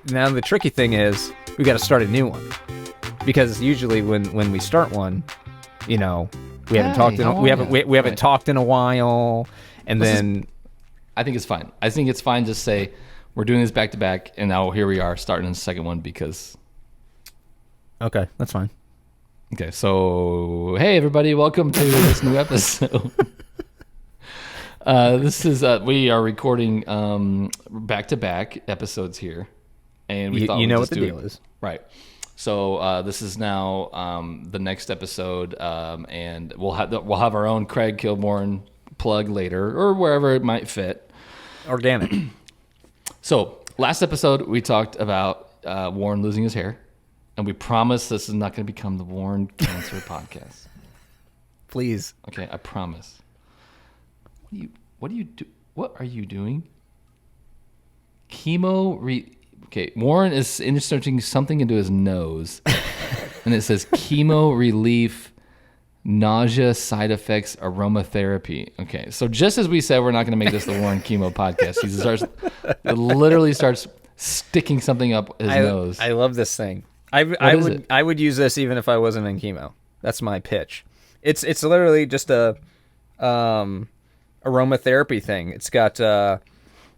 Now the tricky thing is we got to start a new one, because usually when we start one, we haven't talked talked in a while, and then I think it's fine. I think it's fine. Just say we're doing this back to back, and now here we are starting the second one because. Okay, that's fine. Okay, so hey everybody, welcome to this new episode. This is we are recording back to back episodes here, and we thought we'd what the deal is, right? So this is now the next episode, and we'll have our own Craig Kilborn plug later or wherever it might fit. Organic. So last episode we talked about Warren losing his hair. And we promise this is not going to become the Warren Cancer Podcast. Please. Okay, I promise. What are you doing? Okay, Warren is inserting something into his nose. And it says chemo relief, nausea, side effects, aromatherapy. Okay, so just as we said we're not going to make this the Warren Chemo Podcast, he literally starts sticking something up his nose. I love this thing. I would use this even if I wasn't in chemo. That's my pitch. It's literally just a aromatherapy thing. It's got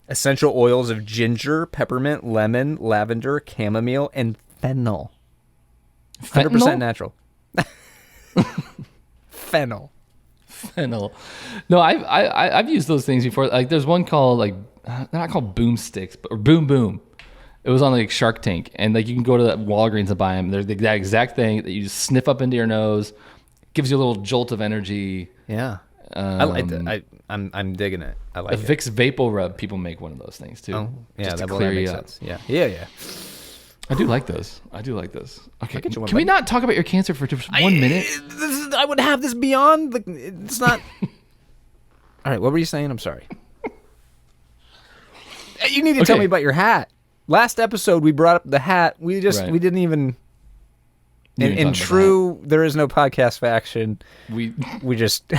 essential oils of ginger, peppermint, lemon, lavender, chamomile, and fennel. 100% natural. Fennel. No, I've used those things before. Like there's one called they're not called boomsticks, or boom boom. It was on like Shark Tank, and like you can go to the Walgreens and buy them. They're the exact thing that you just sniff up into your nose, gives you a little jolt of energy. Yeah, I like that. I'm digging it. I like it. Vicks Vapor Rub. People make one of those things too. Oh, yeah, just that to clear makes you up. sense. Yeah. I do like those. Okay, can we not talk about your cancer for just 1 minute? I would have this beyond. It's not. All right, what were you saying? I'm sorry. You need to tell me about your hat. Last episode, we brought up the hat. We didn't even. In true, there is no podcast faction. We just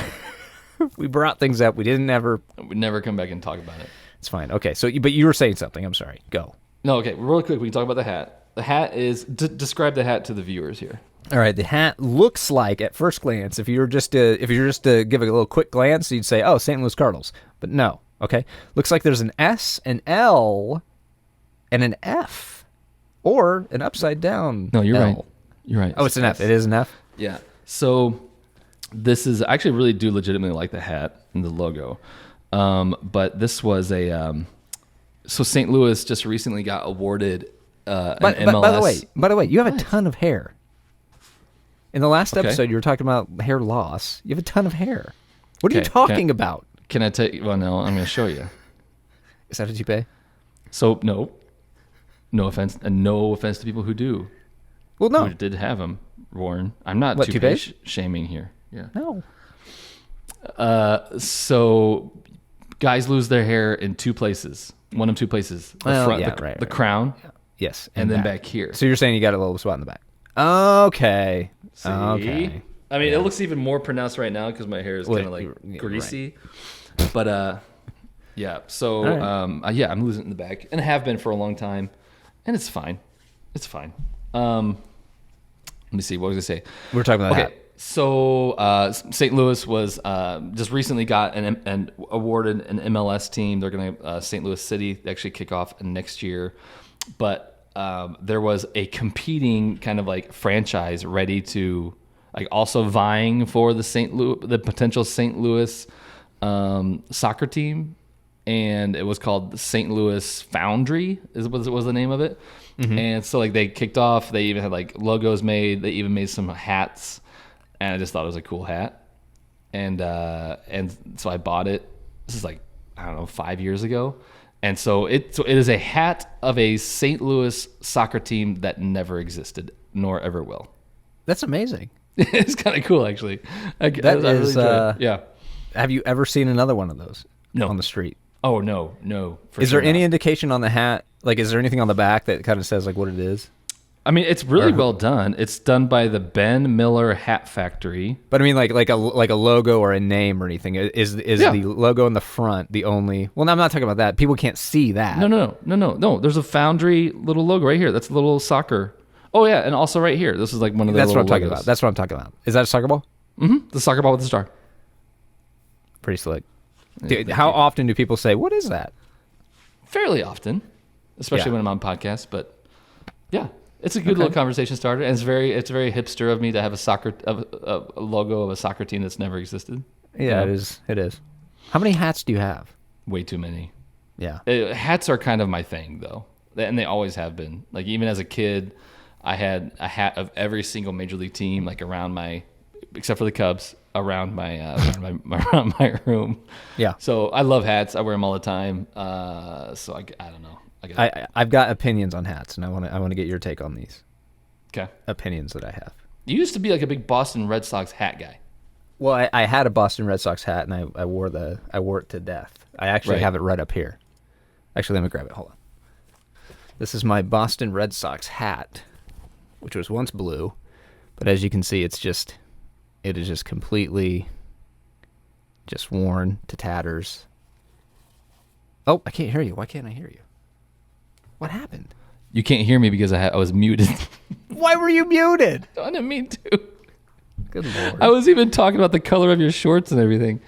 we brought things up. We never come back and talk about it. It's fine. Okay, but you were saying something. I'm sorry. Go. No, okay. Really quick, we can talk about the hat. The hat is describe the hat to the viewers here. All right, the hat looks like at first glance, if you're just to give it a little quick glance, you'd say, "Oh, St. Louis Cardinals," but no. Okay, looks like there's an S, an L, and an F, or an upside down. No, you're L. right. You're right. Oh, it's an F. It is an F? Yeah. So this is, I actually really do legitimately like the hat and the logo. But this was so St. Louis just recently got awarded an MLS. By the way, you have a ton of hair. In the last episode, you were talking about hair loss. You have a ton of hair. What are you talking about? Can I tell you? Well, no, I'm going to show you. Is that what you pay? So, no offense, and no offense to people who do. Well, no. Who did have them, Warren. I'm not toupee shaming here. Yeah. No. So, guys lose their hair in two places. One of two places. The crown. Yeah. Yes. And then back here. So you're saying you got a little spot in the back. Okay. See? Okay. I mean, it looks even more pronounced right now because my hair is kind of like greasy. Right. But, yeah. So, right. I'm losing it in the back. And I have been for a long time. And it's fine. Let me see. What was I say? We're talking about that. So St. Louis was just recently got and awarded an MLS team. They're going to St. Louis City actually kick off next year. But there was a competing kind of like franchise ready to like also vying for the potential St. Louis soccer team. And it was called the St. Louis Foundry was the name of it. Mm-hmm. And so like they kicked off, they even had like logos made, they even made some hats, and I just thought it was a cool hat. And so I bought it. This is like, I don't know, 5 years ago. And so it is a hat of a St. Louis soccer team that never existed nor ever will. That's amazing. It's kind of cool actually. I really enjoy it. Yeah. Have you ever seen another one of those? No. On the street? Oh, no. Is there any indication on the hat? Like, is there anything on the back that kind of says like what it is? I mean, it's really well done. It's done by the Ben Miller Hat Factory. But I mean, like a logo or a name or anything. Is the logo in the front the only? Well, no, I'm not talking about that. People can't see that. No. There's a Foundry little logo right here. That's a little soccer. Oh yeah, and also right here. This is like one of the. That's what I'm little talking logos. about. That's what I'm talking about. Is that a soccer ball? Mm-hmm. The soccer ball with the star. Pretty slick. Dude, how often do people say, "What is that?" Fairly often, especially when I'm on podcasts. But yeah, it's a good little conversation starter, and it's very hipster of me to have a logo of a soccer team that's never existed. Yeah, it is. It is. How many hats do you have? Way too many. Yeah, hats are kind of my thing though, and they always have been. Like even as a kid, I had a hat of every single major league team, like around my, except for the Cubs, around my around my room. Yeah. So I love hats. I wear them all the time. So I don't know. I've got opinions on hats, and I want to get your take on these. Okay. Opinions that I have. You used to be like a big Boston Red Sox hat guy. Well, I had a Boston Red Sox hat, and I wore it to death. I actually have it right up here. Actually, let me grab it. Hold on. This is my Boston Red Sox hat, which was once blue, but as you can see, it is just completely just worn to tatters. Oh, I can't hear you. Why can't I hear you? What happened? You can't hear me because I was muted. Why were you muted? I didn't mean to. Good Lord. I was even talking about the color of your shorts and everything.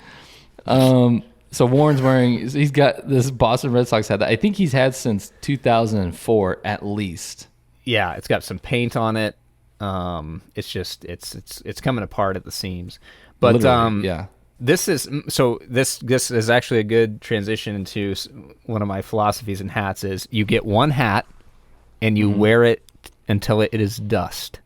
So Warren's he's got this Boston Red Sox hat that I think he's had since 2004 at least. Yeah, it's got some paint on it. It's just it's coming apart at the seams. But yeah. This is actually a good transition into one of my philosophies in hats is you get one hat and you wear it until it is dust.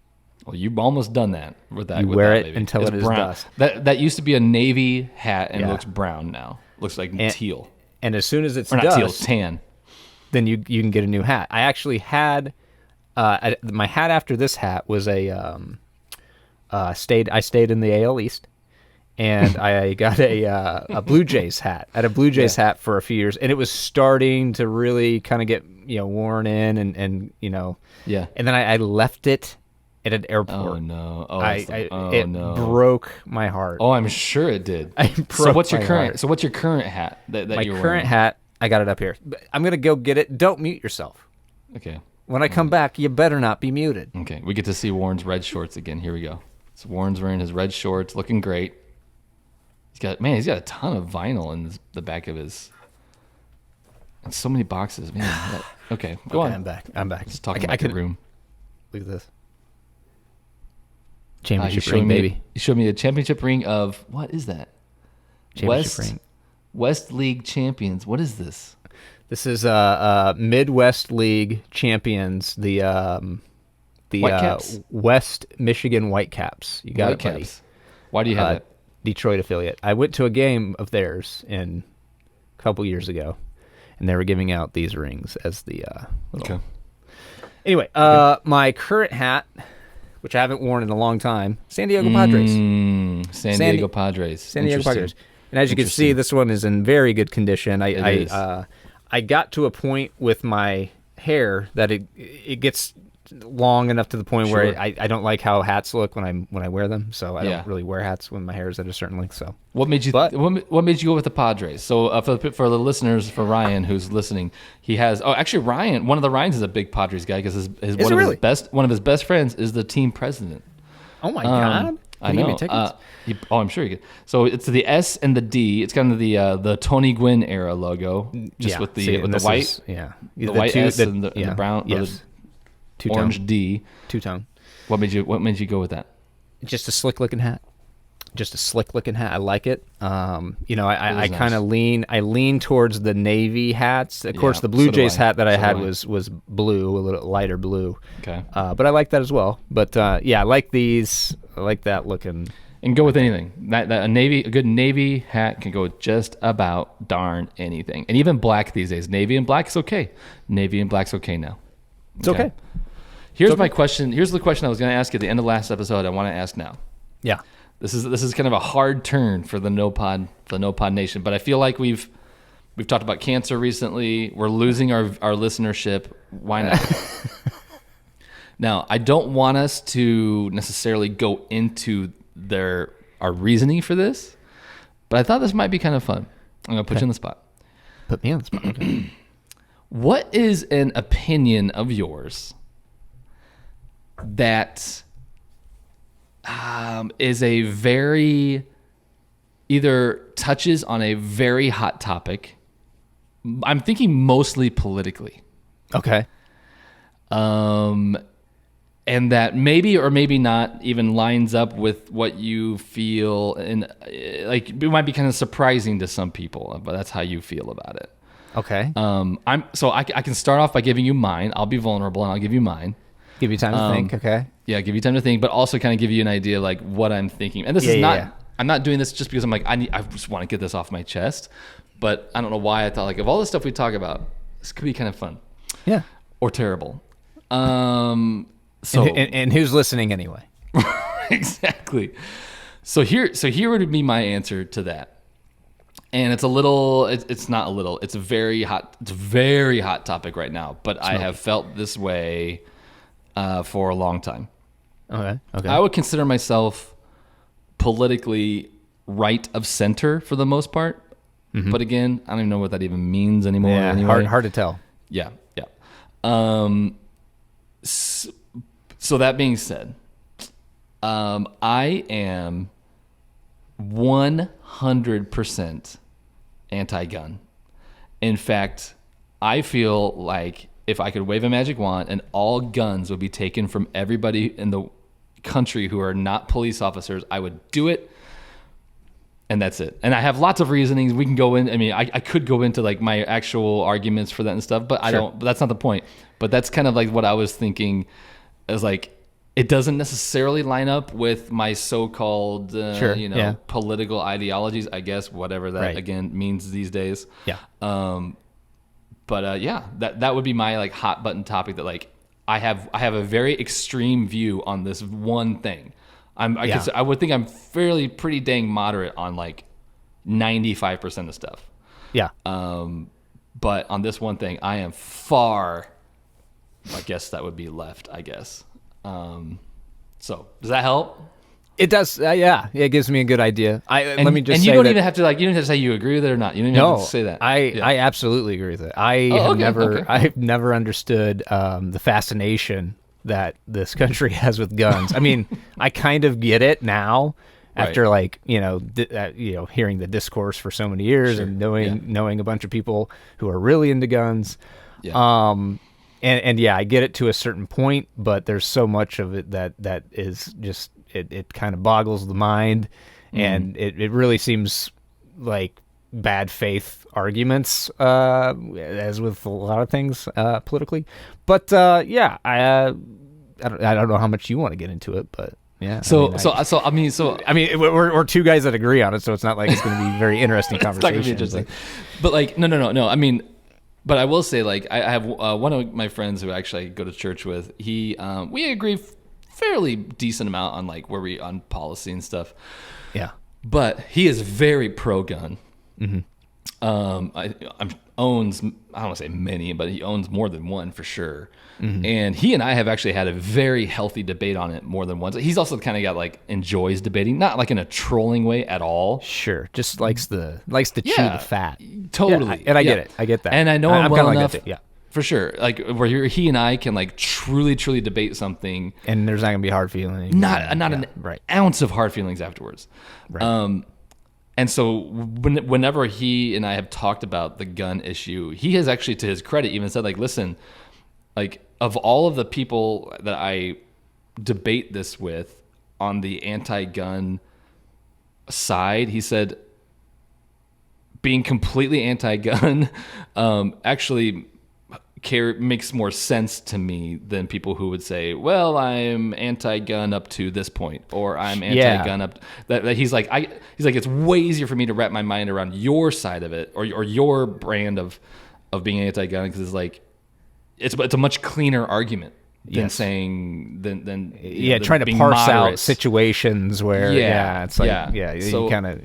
Well, you've almost done that with that. You wear it until it is brown. dust. That used to be a navy hat and it looks brown now. Looks like teal. And as soon as it's or not dust, teal, tan. Then you can get a new hat. I actually had my hat after this hat was I stayed in the AL East, and I got a Blue Jays hat. I had a Blue Jays hat for a few years, and it was starting to really kind of get worn in, and Yeah. And then I left it at an airport. Oh no! It broke my heart. Oh, I'm sure it did. So what's your current hat that my you're wearing? current hat? I got it up here. I'm gonna go get it. Don't mute yourself. Okay. When I come back, you better not be muted. Okay. We get to see Warren's red shorts again. Here we go. So Warren's wearing his red shorts, looking great. He's got a ton of vinyl in the back of his. And so many boxes, man. Okay, go on. I'm back. Just talking about the room. Look at this. Championship ring, baby. You showed me a championship ring of, what is that? Championship ring. West League champions. What is this? This is Midwest League champions. The Whitecaps? West Michigan Whitecaps. You got Whitecaps. it, buddy. Why do you have it? Detroit affiliate. I went to a game of theirs a couple years ago, and they were giving out these rings as the little. Okay. Anyway, my current hat, which I haven't worn in a long time, San Diego Padres. San Diego Padres. And as you can see, this one is in very good condition. I got to a point with my hair that it gets long enough to the point where I don't like how hats look when I wear them. So I don't really wear hats when my hair is at a certain length. So what made you go with the Padres? So for the listeners, for Ryan who's listening, he has actually Ryan, one of the Ryans is a big Padres guy because one of his best friends is the team president. Oh my God! I know. I'm sure you could. So it's the S and the D. It's kind of the Tony Gwynn era logo, just with the white, the white S and the brown, or the orange D. Two-tone. What made you go with that? Just a slick looking hat. I like it. I kind of lean towards the navy hats. Of course, the Blue Jays hat that I had was blue, a little lighter blue. Okay. But I like that as well. But I like these. I like that looking. And go with anything. A good navy hat can go with just about darn anything, and even black these days. Navy and black is okay. Navy and black's okay now. It's okay. Here's my question. Here's the question I was going to ask you at the end of last episode. I want to ask now. Yeah. This is kind of a hard turn for the No Pod Nation, but I feel like we've talked about cancer recently. We're losing our listenership. Why not? Now, I don't want us to necessarily go into our reasoning for this, but I thought this might be kind of fun. I'm going to put you on the spot. Put me on the spot. Okay. What is an opinion of yours that is a very, either touches on a very hot topic? I'm thinking mostly politically. Okay. And that maybe or maybe not even lines up with what you feel, and like it might be kind of surprising to some people, but that's how you feel about it. Okay. I can start off by giving you mine. I'll be vulnerable and I'll give you mine. Give you time to think. Okay. Yeah, give you time to think, but also kind of give you an idea like what I'm thinking. And this is not. Yeah. I'm not doing this just because I'm like I just want to get this off my chest. But I don't know why I thought like of all the stuff we talk about, this could be kind of fun. Yeah. Or terrible. So and who's listening anyway? Exactly. So here would be my answer to that. And it's a little. It's not a little. It's a very hot. It's a very hot topic right now. But I have felt this way for a long time. Okay. I would consider myself politically right of center for the most part. Mm-hmm. But again, I don't even know what that even means anymore. Yeah, anyway. hard to tell. Yeah. So that being said, I am 100% anti-gun. In fact, I feel like if I could wave a magic wand and all guns would be taken from everybody in the country who are not police officers, I would do it. And that's it. And I have lots of reasonings. We can go in. I mean, I could go into like my actual arguments for that and stuff, but I don't. But that's not the point. But that's kind of like what I was thinking. Is like it doesn't necessarily line up with my so-called, political ideologies. I guess whatever that again means these days. Yeah. That would be my like hot button topic. That like I have a very extreme view on this one thing. I would think I'm pretty dang moderate on like 95% of stuff. Yeah. But on this one thing, I am far. I guess that would be left. I guess. So does that help? It does. Yeah. It gives me a good idea. Let me just. And say you don't even have to like. You don't have to say you agree with it or not. You don't even have to say that. I absolutely agree with it. I've never understood the fascination that this country has with guns. I mean, I kind of get it now after like, hearing the discourse for so many years and knowing a bunch of people who are really into guns. Yeah. And I get it to a certain point, but there's so much of it that is just, it kind of boggles the mind, and it really seems like bad faith arguments, as with a lot of things politically. But I don't know how much you want to get into it, but yeah. I mean, we're two guys that agree on it, so it's not like it's going to be a very interesting conversation. It's not going to be interesting. But like, no. I mean, but I will say, like, I have one of my friends who actually I go to church with. We agree fairly decent amount on like where we on policy and stuff. Yeah. But he is very pro-gun. Mm-hmm. Owns, I don't want to say many, but he owns more than one for sure. Mm-hmm. And he and I have actually had a very healthy debate on it more than once. He's also kind of got like enjoys debating, not like in a trolling way at all. Sure, just likes to chew the fat. Totally, and I get it. I get that, and I know him well enough. Yeah, for sure. Like where he and I can like truly debate something, and there's not gonna be hard feelings. Not an ounce of hard feelings afterwards. Right. And so whenever he and I have talked about the gun issue, he has actually, to his credit, even said, like, listen, like, of all of the people that I debate this with on the anti-gun side, he said, being completely anti-gun actually makes more sense to me than people who would say, well, I'm anti-gun up to this point, or I'm anti-gun up that he's like it's way easier for me to wrap my mind around your side of it, or your brand of being anti-gun, because it's like it's a much cleaner argument than saying than trying to parse out situations where it's like you kind of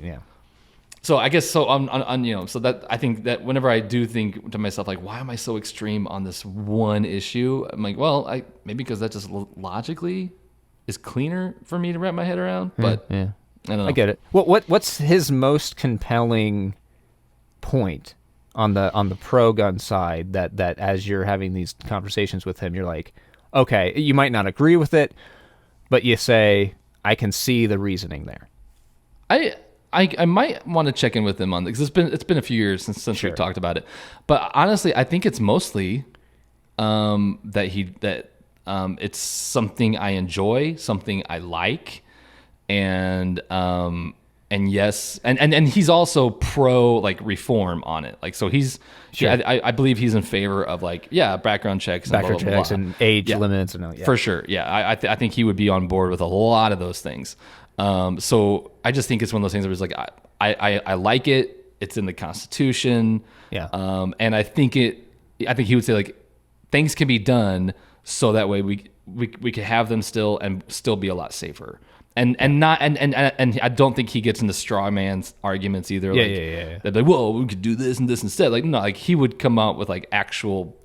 So I guess so on you know, so that I think that whenever I do think to myself like, why am I so extreme on this one issue? I'm like, well, maybe because that just logically is cleaner for me to wrap my head around. But Yeah. I don't know. I get it. What's his most compelling point on the pro gun side that as you're having these conversations with him, you're like, okay, you might not agree with it, but you say, I can see the reasoning there. I might want to check in with him on this because it's been a few years since Sure. we talked about it. But honestly, I think it's mostly that it's something I enjoy, something I like, and yes, and he's also pro like reform on it. Like so he's Sure. I believe he's in favor of like background checks, and Background blah, blah, checks blah. and age Yeah. limits and all. Yeah. For sure. Yeah. I think he would be on board with a think of those things. So I just think it's one of those things where it's like, I like it. It's in the Constitution. Yeah. And I think he would say like things can be done so that way we can have them still and still be a lot safer. And I don't think he gets into straw man's arguments either. Yeah, like, yeah. They're like, well, we could do this and this instead. Like, no, like he would come out with like actual,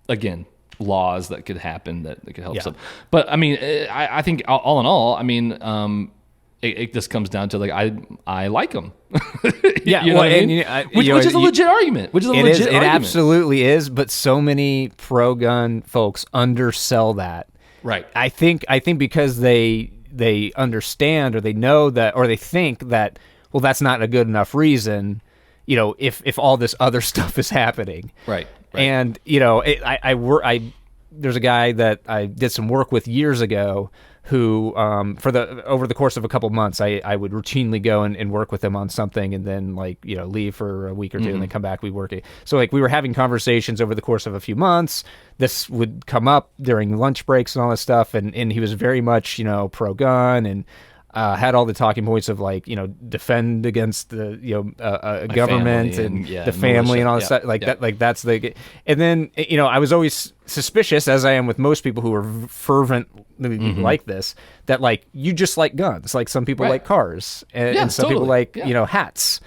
again, laws that could happen that could help Yeah. some. But I mean, I think all in all, I mean, it just comes down to like I like them. Yeah, you know what I mean? Which is a legit argument. Which is a It legit is. It argument. absolutely is. But so many pro gun folks undersell that. Right. I think because they understand or they know that or they think that, well, that's not a good enough reason, if all this other stuff is happening. Right. And there's a guy that I did some work with years ago who over the course of a couple months I would routinely go and work with him on something and then leave for a week or two and then come back, we work it. So we were having conversations over the course of a few months. This would come up during lunch breaks and all this stuff, and he was very much pro gun and had all the talking points of defend against the government family and the family militia. and all this stuff that. That's the. And then I was always suspicious, as I am with most people who are fervent like this, that you just like guns. Like some people like cars, and some people like hats.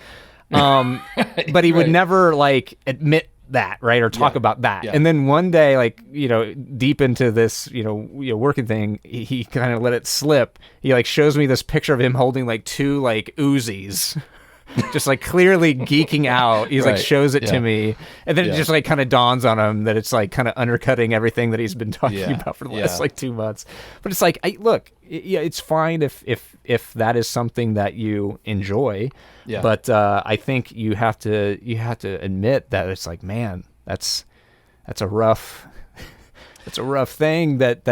But he would never admit that, right, or talk about that. And then one day, deep into this working thing, he kind of let it slip. He shows me this picture of him holding two Uzis. Just clearly geeking out. He's shows it to me, and then it just kind of dawns on him that it's kind of undercutting everything that he's been talking about for the last 2 months. But it's look, it's fine if that is something that you enjoy. Yeah. But I think you have to admit that it's man, that's a rough. It's a rough thing that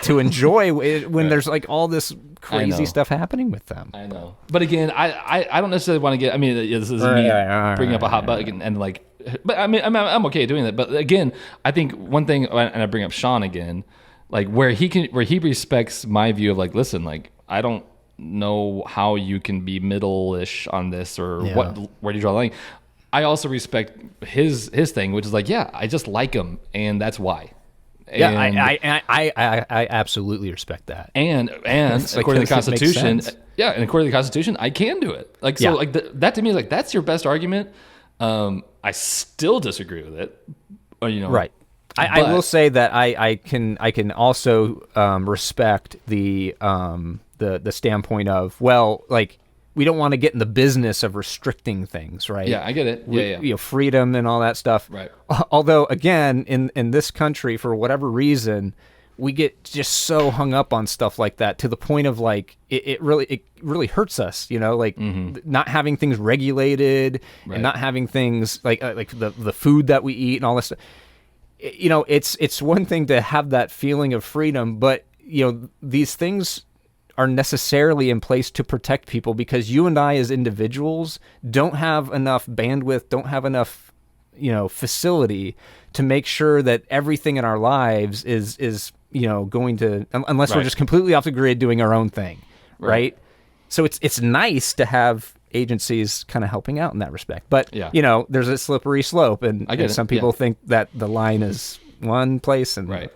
to enjoy when there's all this crazy stuff happening with them. I know, but again, I don't necessarily want to get. I mean, this is me bringing up a hot button and but I mean, I'm okay doing that. But again, I think one thing, and I bring up Sean again, where he respects my view of listen, I don't know how you can be middle-ish on this or where do you draw the line. I also respect his thing, which is I just like him, and that's why. Yeah, I absolutely respect that. And according to the Constitution, and according to the Constitution, I can do it. That to me is that's your best argument. I still disagree with it. Right. I will say that I can also respect the standpoint of we don't want to get in the business of restricting things, right? Yeah, I get it. Yeah. Freedom and all that stuff. Right. Although, again, in this country, for whatever reason, we get just so hung up on stuff like that to the point of it really hurts us, not having things regulated and not having things like the food that we eat and all this stuff. It's one thing to have that feeling of freedom, but these things are necessarily in place to protect people because you and I as individuals don't have enough bandwidth, don't have enough, facility to make sure that everything in our lives is going to, unless we're just completely off the grid doing our own thing, right? So it's nice to have agencies kind of helping out in that respect. But, there's a slippery slope, and some people think that the line is one place and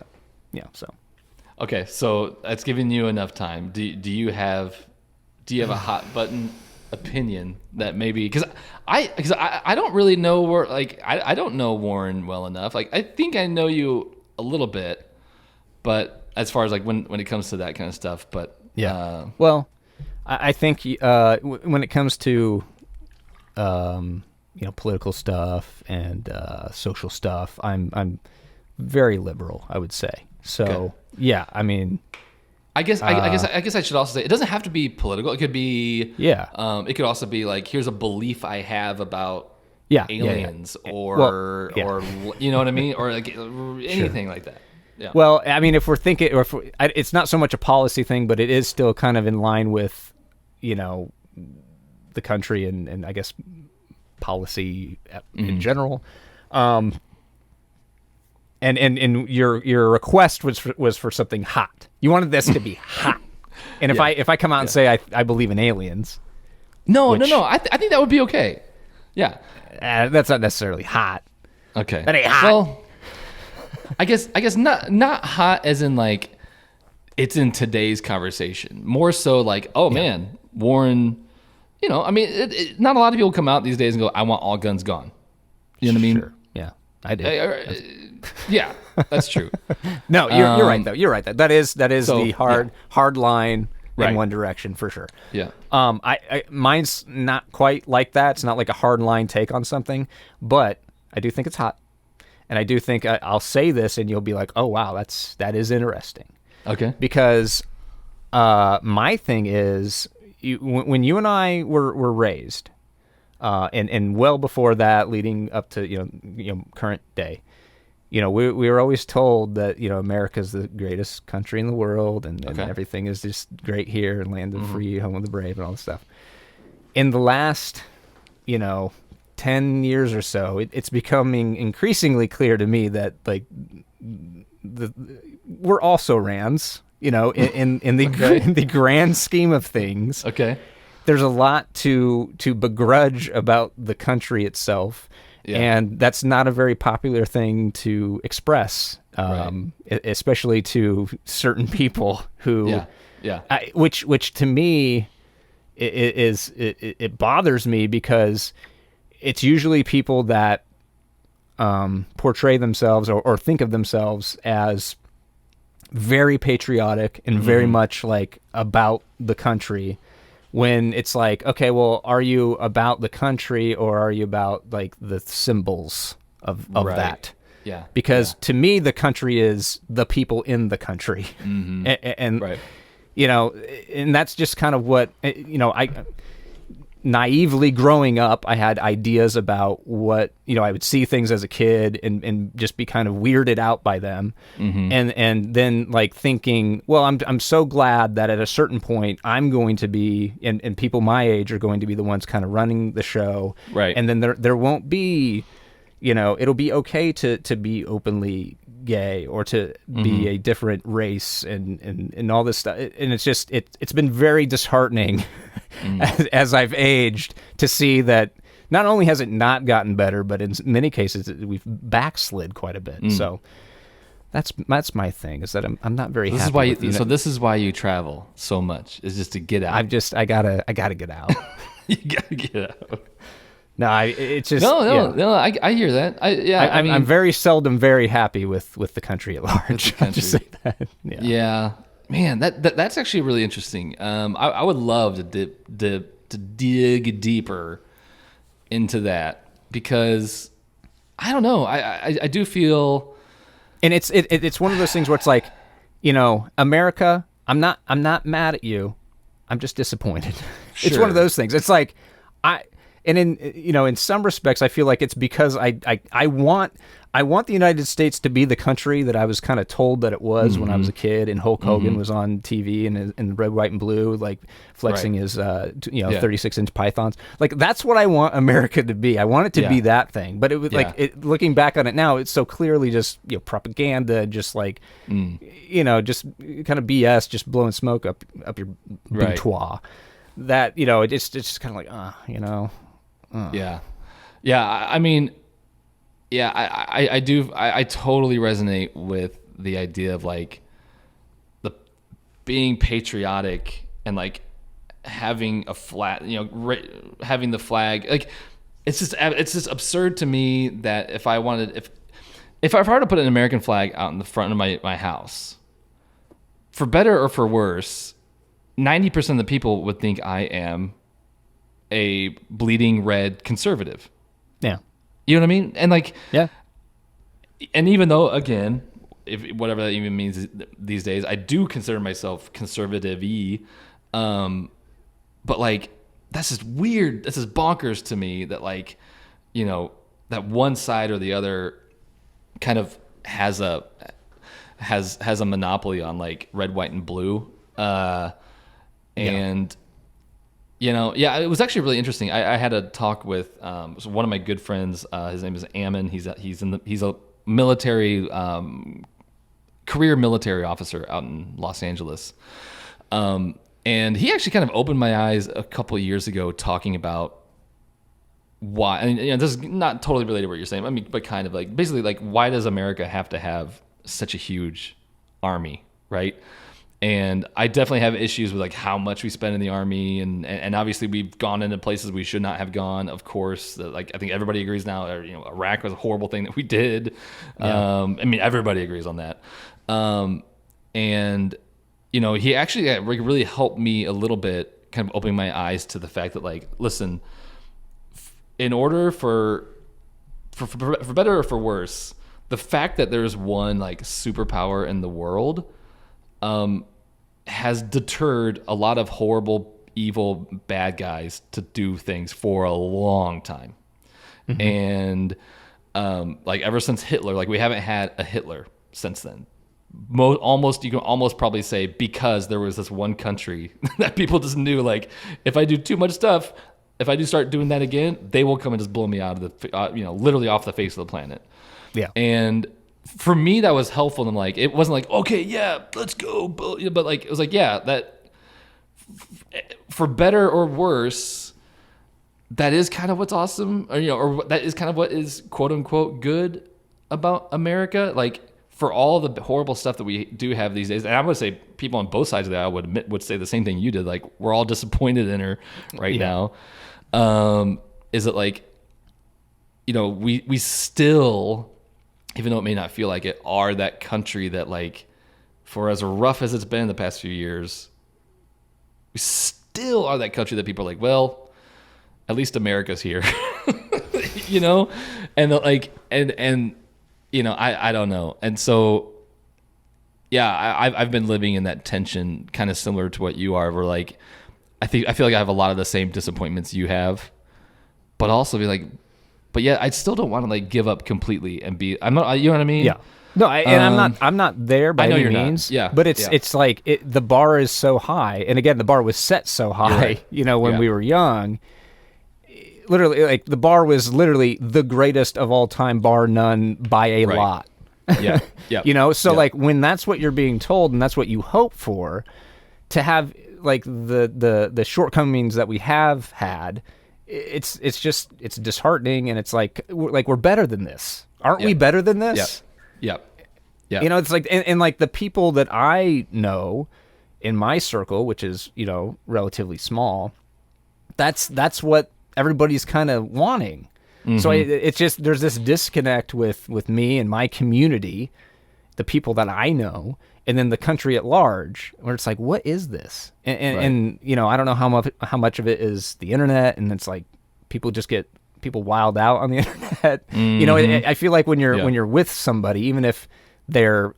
so. Okay, so that's giving you enough time. Do you have a hot button opinion that maybe because I don't really know where like I don't know Warren well enough. Like I think I know you a little bit, but as far as like when it comes to that kind of stuff, but well, I think when it comes to political stuff and social stuff, I'm very liberal, I would say. So Okay. yeah, I mean, I guess I should also say it doesn't have to be political. It could be it could also be like here's a belief I have about aliens or you know what I mean, or like anything like that. Yeah. Well, I mean, if we're thinking, or it's not so much a policy thing, but it is still kind of in line with, the country and I guess policy in general. And your request was for something hot. You wanted this to be hot. And if I come out and say I believe in aliens, no, I think that would be okay. Yeah, that's not necessarily hot. Okay, that ain't hot. Well, I guess not hot as in like it's in today's conversation. More so like, oh man, Warren. I mean, not a lot of people come out these days and go, I want all guns gone. You know what I mean? Sure. Yeah, I do. Yeah, that's true. No, you're right though. You're right. That is So, the hard line Right. in one direction for sure. Yeah. Mine's not quite like that. It's not like a hard line take on something, but I do think it's hot, and I do think I'll say this, and you'll be like, oh wow, that is interesting. Okay. Because my thing is, when you and I were raised, and well before that, leading up to current day, we were always told that America's the greatest country in the world, and everything is just great here, and land of the free, home of the brave, and all this stuff. In the last 10 years or so, it's becoming increasingly clear to me that like we're also Rans. In the grand scheme of things, Okay. there's a lot to begrudge about the country itself, and that's not a very popular thing to express, especially to certain people who, which to me it bothers me because it's usually people that portray themselves or think of themselves as very patriotic and very much like about the country, when it's like, okay, well, are you about the country or are you about like the symbols of that? Yeah. Because to me, the country is the people in the country. And Right. And that's just kind of what, I naively growing up, I had ideas about what, I would see things as a kid and just be kind of weirded out by them. And then like thinking, well, I'm so glad that at a certain point I'm going to be, and people my age are going to be the ones kind of running the show. Right. And then there won't be, it'll be okay to be openly gay or to be a different race and all this stuff. And it's just, it's been very disheartening as I've aged to see that not only has it not gotten better, but in many cases we've backslid quite a bit. So that's my thing, is that I'm not very This happy. is why with, so this is why you travel so much, is just to get out. I gotta get out. You gotta get out. No, it's just No, I hear that. I'm very seldom very happy with the country at large. I'll just say that. Yeah, man, that's actually really interesting. I would love to dig deeper into that, because I don't know. I do feel, and it's one of those things where it's like, America, I'm not mad at you. I'm just disappointed. It's one of those things. It's like and in some respects, I feel like it's because I want the United States to be the country that I was kind of told that it was when I was a kid, and Hulk Hogan was on TV in red, white, and blue, like flexing his 36-inch pythons. Like that's what I want America to be. I want it to be that thing. But it was looking back on it now, it's so clearly just propaganda, just like just kind of BS, just blowing smoke up your boudoir. That it's just kind of like I mean, I do. I totally resonate with the idea of like the being patriotic and like having a flag, having the flag, like it's just absurd to me that if I were to put an American flag out in the front of my house, for better or for worse, 90% of the people would think I am a bleeding red conservative. Yeah. You know what I mean? And like, Yeah. and even though, again, if whatever that even means these days, I do consider myself conservative-y, but like, that's just weird. This is bonkers to me that like, that one side or the other kind of has a monopoly on like red, white, and blue. And it was actually really interesting. I had a talk with one of my good friends. His name is Ammon. He's a military career military officer out in Los Angeles. And he actually kind of opened my eyes a couple of years ago talking about why, and this is not totally related to what you're saying, I mean, but kind of like, basically like, why does America have to have such a huge army, right? And I definitely have issues with like how much we spend in the army, and obviously we've gone into places we should not have gone. Of course, like I think everybody agrees now. Iraq was a horrible thing that we did. Yeah. I mean, everybody agrees on that. And he actually really helped me a little bit, kind of opening my eyes to the fact that like, listen, in order for better or for worse, the fact that there's one like superpower in the world has deterred a lot of horrible, evil, bad guys to do things for a long time. Mm-hmm. And like ever since Hitler, like we haven't had a Hitler since then. You can almost probably say because there was this one country that people just knew, like, if I do too much stuff, if I do start doing that again, they will come and just blow me out of the, literally off the face of the planet. Yeah. And for me, that was helpful. And like, it wasn't like, okay, yeah, let's go. But like, it was like, yeah, that for better or worse, that is kind of what's awesome, or that is kind of what is quote unquote good about America. Like, for all the horrible stuff that we do have these days, and I would say people on both sides of that, I would admit, would say the same thing you did. Like, we're all disappointed in her right now. Is it like, we still, even though it may not feel like it, are that country that like, for as rough as it's been in the past few years, we still are that country that people are like, well, at least America's here, and like, and I don't know. And so, yeah, I've been living in that tension, kind of similar to what you are, where like, I feel like I have a lot of the same disappointments you have, but also be like, but yeah, I still don't want to like give up completely and be, I'm not, you know what I mean? Yeah. No, I'm not there by any means. Not. Yeah. But it's like the bar is so high. And again, the bar was set so high, right. When we were young. Literally, like the bar was literally the greatest of all time, bar none, by a lot. Yeah. Yeah. So like when that's what you're being told and that's what you hope for, to have like the shortcomings that we have had, it's disheartening, and it's like we're better than this. Aren't we better than this? Yeah. It's like, and like the people that I know in my circle, which is, relatively small, that's what everybody's kind of wanting. Mm-hmm. So it's just, there's this disconnect with me and my community, the people that I know, and then the country at large, where it's like, what is this? And I don't know how much of it is the internet, and it's like people just get wild out on the internet. Mm-hmm. I feel like when you're with somebody, even if their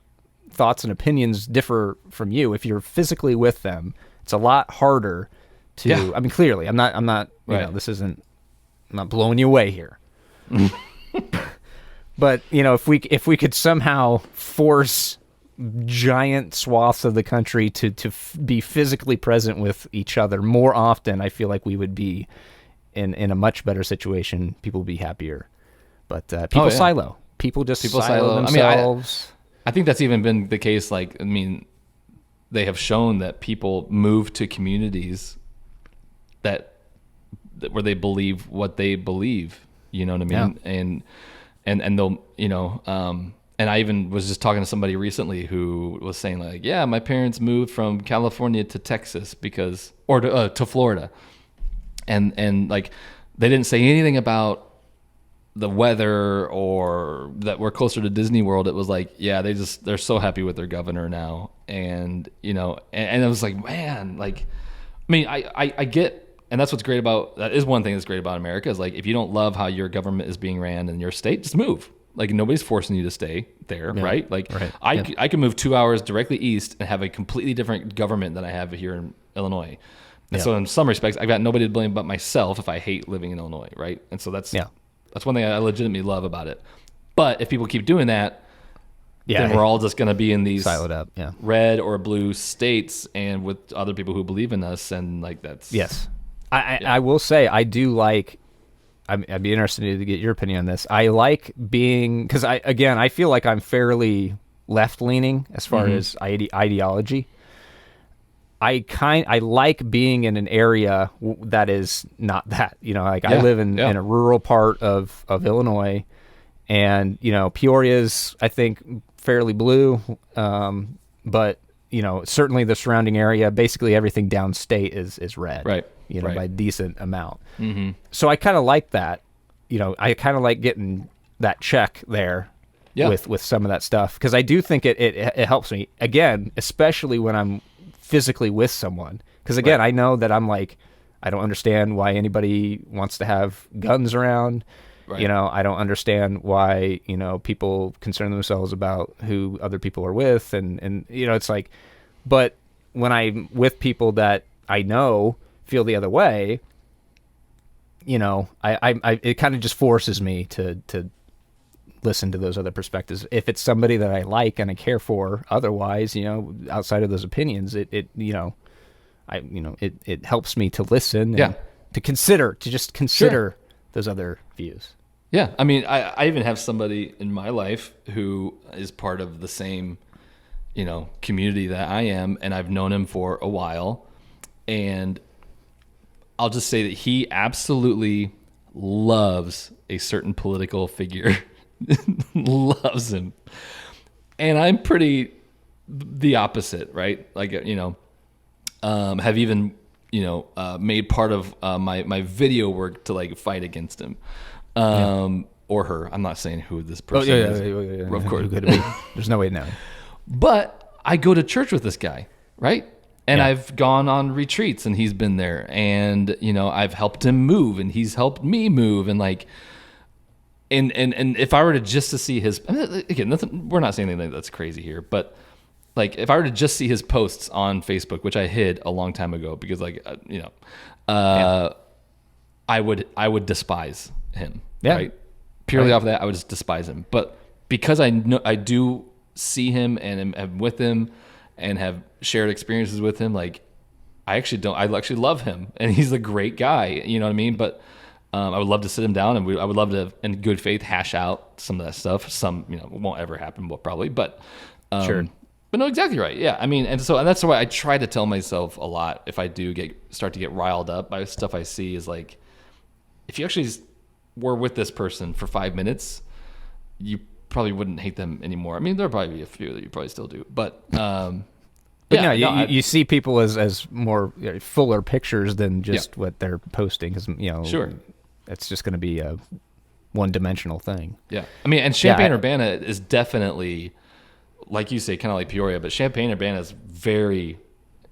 thoughts and opinions differ from you, if you're physically with them, it's a lot harder to. Yeah. I mean, clearly, I'm not. This isn't. I'm not blowing you away here. But if we could somehow force giant swaths of the country to be physically present with each other more often, I feel like we would be in a much better situation. People would be happier. But people silo. People silo themselves. I think that's even been the case. Like, I mean, they have shown that people move to communities that where they believe what they believe. You know what I mean? Yeah. And they'll, and And I even was just talking to somebody recently who was saying like, yeah, my parents moved from California to Texas or to Florida. And like, they didn't say anything about the weather or that we're closer to Disney World. It was like, yeah, they're so happy with their governor now. And, and I was like, man, like, I mean, I get, and that's what's great about, that is one thing that's great about America is like, if you don't love how your government is being ran in your state, just move. Like nobody's forcing you to stay there, right? Like I can move 2 hours directly east and have a completely different government than I have here in Illinois. And so in some respects, I've got nobody to blame but myself if I hate living in Illinois, right? And so that's one thing I legitimately love about it. But if people keep doing that, then we're all just going to be in these siloed up, red or blue states and with other people who believe in us. And like that's... Yes. I will say, I do like... I'd be interested to get your opinion on this. I like being... Because, I feel like I'm fairly left-leaning as far as ideology. I like being in an area that is not that, I live in a rural part of Illinois, and, Peoria's, I think, fairly blue. But, certainly the surrounding area, basically everything downstate is red, right? By a decent amount. Mm-hmm. So I kind of like that, I kind of like getting that check there with some of that stuff. 'Cause I do think it helps me, again, especially when I'm physically with someone, because again I know that I'm like, I don't understand why anybody wants to have guns around, I don't understand why people concern themselves about who other people are with, and it's like, but when I'm with people that I know feel the other way, I it kind of just forces me to listen to those other perspectives. If it's somebody that I like and I care for, otherwise, outside of those opinions, it helps me to listen and to consider those other views. Yeah. I mean, I even have somebody in my life who is part of the same, community that I am, and I've known him for a while, and I'll just say that he absolutely loves a certain political figure. Loves him, and I'm pretty the opposite, right? Like have even made part of my video work to like fight against him, or her. I'm not saying who this person is. Of course, there's no way to know. But I go to church with this guy, right? And I've gone on retreats, and he's been there, and I've helped him move, and he's helped me move, and like. And if I were to just to see his, again, we're not saying anything that's crazy here, but like if I were to just see his posts on Facebook, which I hid a long time ago because I would despise him, right? Purely off of that, I would just despise him. But because I know I do see him and am with him and have shared experiences with him, like I actually love him, and he's a great guy. You know what I mean? But I would love to sit him down, and I would love to, in good faith, hash out some of that stuff. Some, won't ever happen, well, probably, but sure. But no, exactly right. Yeah, I mean, and that's why I try to tell myself a lot if I do start to get riled up by stuff I see is like, if you actually were with this person for 5 minutes, you probably wouldn't hate them anymore. I mean, there'll probably be a few that you probably still do, but. You see people as more fuller pictures than just what they're posting, because sure. It's just going to be a one-dimensional thing. Yeah. I mean, and Champaign-Urbana is definitely, like you say, kind of like Peoria, but Champaign-Urbana is very,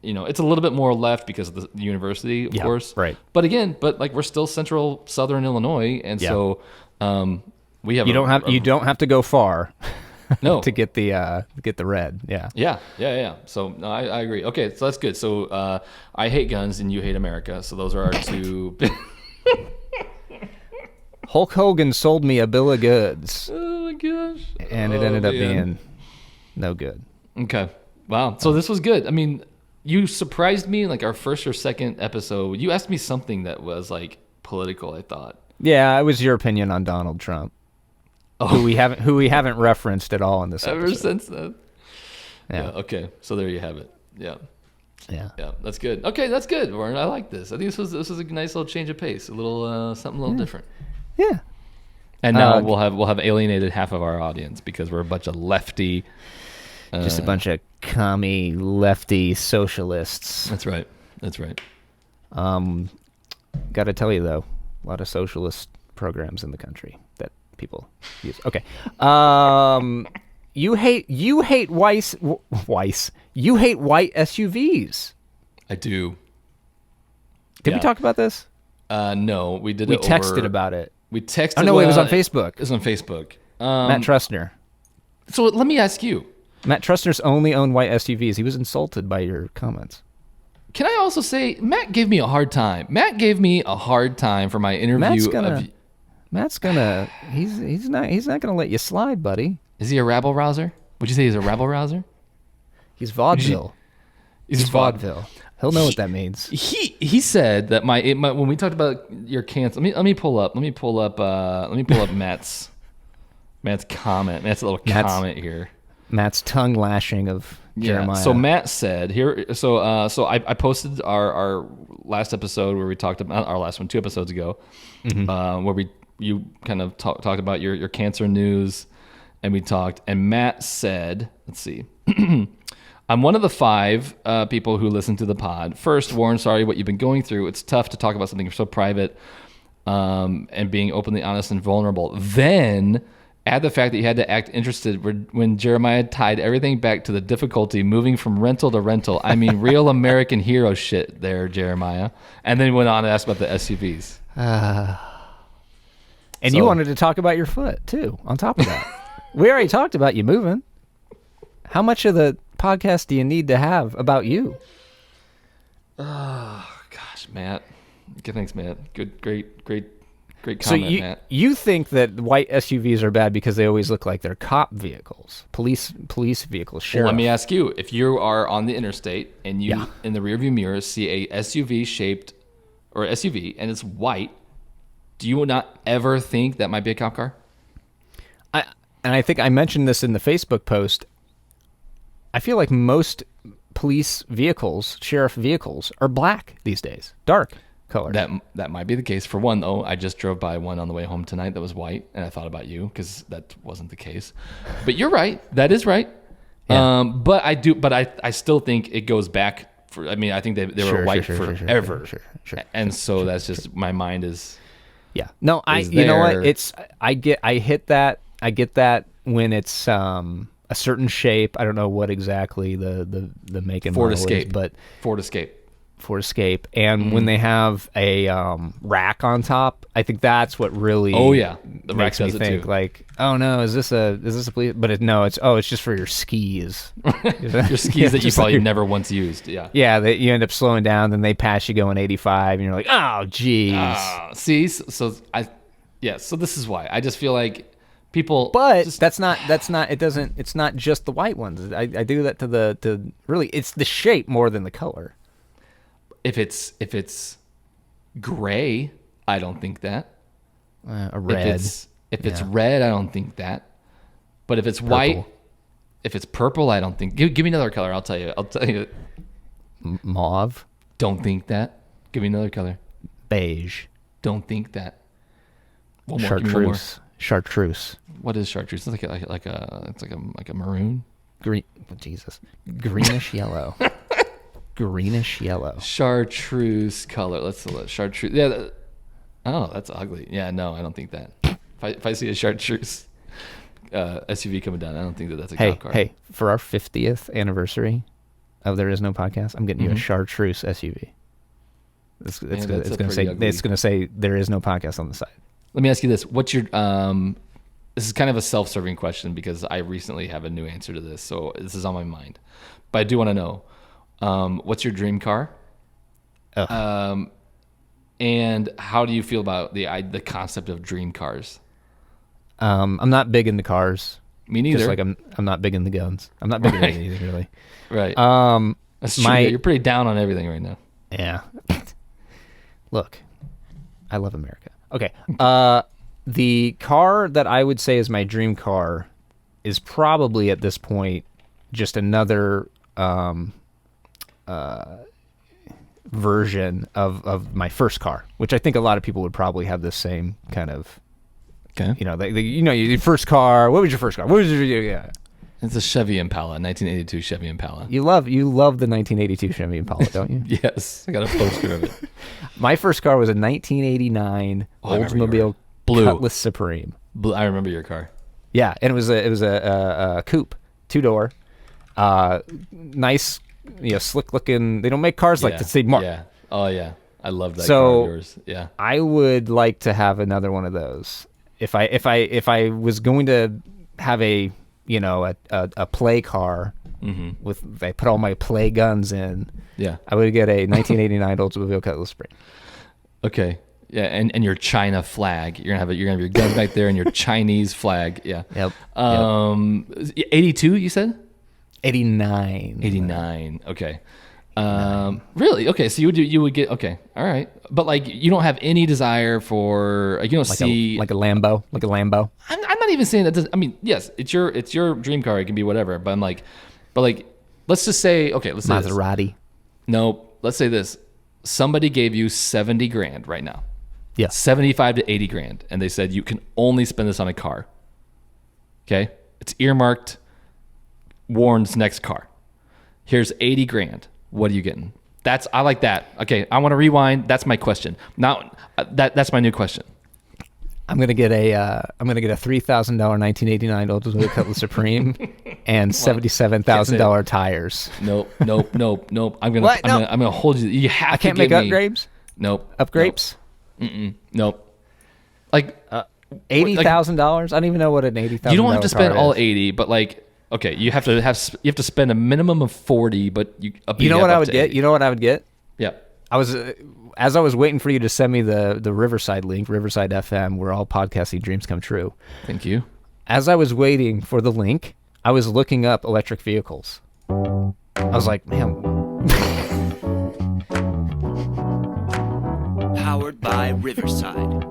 it's a little bit more left because of the university, of course. Right. But again, like we're still central southern Illinois, and so we have. You don't have to go far. No. to get the red. Yeah. So no, I agree. Okay, so that's good. So I hate guns and you hate America. So those are our two. Hulk Hogan sold me a bill of goods. Oh my gosh! And it ended up being no good. Okay. Wow. So this was good. I mean, you surprised me in like our first or second episode. You asked me something that was like political, I thought. Yeah, it was your opinion on Donald Trump. Oh. Who we haven't referenced at all in this episode. Ever since then. Yeah. Okay. So there you have it. Yeah. Yeah. Yeah. That's good. Okay, that's good, Warren. I like this. I think this was a nice little change of pace. A little something a little different. Yeah. And now we'll have alienated half of our audience because we're a bunch of lefty. Just a bunch of commie lefty socialists. That's right. That's right. Got to tell you though, a lot of socialist programs in the country that people use. Okay. You hate Weiss. You hate white SUVs. I do. Did we talk about this? No, we did. We texted about it. We texted. Oh no, it was on Facebook. It was on Facebook. Matt Trustner. So let me ask you. Matt Trustner's only owned white SUVs. He was insulted by your comments. Can I also say Matt gave me a hard time? Matt gave me a hard time for my interview. He's not gonna let you slide, buddy. Is he a rabble rouser? Would you say he's a rabble rouser? He's vaudeville. He's vaudeville. He'll know what that means. He said that my when we talked about your cancer. Let me pull up Matt's comment. Matt's little comment here. Matt's tongue lashing of Jeremiah. So Matt said here. So I posted our last episode where we talked about our last one 2 episodes ago, where you kind of talked about your cancer news, and we talked. And Matt said, let's see. I'm one of the 5 people who listen to the pod. First, Warren, sorry what you've been going through. It's tough to talk about something so private, and being openly honest and vulnerable. Then add the fact that you had to act interested when Jeremiah tied everything back to the difficulty moving from rental to rental. I mean, real American hero shit there, Jeremiah. And then he went on to ask about the SUVs. And you wanted to talk about your foot, too, on top of that. We already talked about you moving. How much of the podcast do you need to have about you? Oh, gosh, Matt. Okay, thanks, Matt. Great comment, so Matt. You think that white SUVs are bad because they always look like they're cop vehicles, police vehicles, sheriff. Well, let me ask you, if you are on the interstate and you in the rearview mirror see a SUV and it's white, do you not ever think that might be a cop car? I think I mentioned this in the Facebook post. I feel like most police vehicles, sheriff vehicles, are black these days, dark color. That might be the case. For one, though, I just drove by one on the way home tonight that was white, and I thought about you because that wasn't the case. But you're right. That is right. Yeah. But I still think it goes back. I think they were white forever. Sure. And so that's just my mind is. Yeah. No, you know what? I get that when it's a certain shape. I don't know what exactly the make and model is, but Ford Escape. And when they have a rack on top, I think that's what really the rack makes me think like, oh no, is this a police? But it's just for your skis. Your skis that you probably never once used. Yeah, that you end up slowing down, then they pass you going 85, and you're like, oh geez. So this is why I just feel like people. But that's not. It doesn't. It's not just the white ones. I do that to really. It's the shape more than the color. If it's gray, I don't think that. A red. If it's red, I don't think that. But if it's white, if it's purple, I don't think. Give me another color. I'll tell you. Mauve. Don't think that. Give me another color. Beige. Don't think that. Chartreuse. Chartreuse. What is chartreuse? It's like a maroon. Green. Oh, Jesus. Greenish yellow. Greenish yellow. Chartreuse color. Let's chartreuse. Yeah. That's ugly. Yeah. No, I don't think that. If I see a chartreuse SUV coming down, I don't think that's a cop car. Hey, for our 50th anniversary of There Is No Podcast, I'm getting you a chartreuse SUV. It's going to say There Is No Podcast on the side. Let me ask you this: what's your this is kind of a self-serving question because I recently have a new answer to this, so this is on my mind. But I do want to know. What's your dream car? And how do you feel about the concept of dream cars? I'm not big into cars. Me neither. Just like I'm not big into guns. I'm not big into anything really. Right. That's true. You're pretty down on everything right now. Yeah. Look, I love America. Okay. The car that I would say is my dream car is probably at this point just another version of my first car, which I think a lot of people would probably have the same kind of Okay. You know, your first car. What was your first car? What was your yeah? It's a Chevy Impala, 1982 Chevy Impala. You love the 1982 Chevy Impala, don't you? Yes, I got a poster of it. My first car was a 1989 Oldsmobile Blue. Cutlass Supreme. Blue. I remember your car. Yeah, and it was a coupe, 2-door, nice, slick looking. They don't make cars like this anymore. Yeah. Oh yeah, I love that car of yours. Yeah. I would like to have another one of those. If I was going to have a play car with I put all my play guns in. Yeah. I would get a 1989 Oldsmobile Cutlass Supreme. Okay. Yeah, and your China flag. You're gonna have your gun back there and your Chinese flag. Yeah. Yep. 82. You said 89. 89. Okay. Really? Okay. So you would get okay. All right. But like you don't have any desire for you don't see like a Lambo, I'm not even saying that. I mean, yes, it's your dream car. It can be whatever. But I'm like, let's just say okay. Let's say Maserati. This. No. Let's say this. Somebody gave you 70 grand right now. Yeah. 75 to 80 grand. And they said, you can only spend this on a car. Okay. It's earmarked Warren's next car. Here's 80 grand. What are you getting? I like that. Okay. I want to rewind. That's my question. Now that's my new question. I'm gonna get a $3,000 1989 Oldsmobile Cutlass Supreme and $77,000 tires. Nope. I'm gonna hold you. You have to. I can't give make me, upgrades. Nope. Upgrades. Nope. Like $80,000. I don't even know what an $80,000. You don't have to spend all is. 80, but like okay, you have to spend a minimum of 40, but you know what I would get? 80. You know what I would get? Yeah. As I was waiting for you to send me the Riverside link, Riverside FM, where all podcasting dreams come true. Thank you. As I was waiting for the link, I was looking up electric vehicles. I was like, man. Powered by Riverside.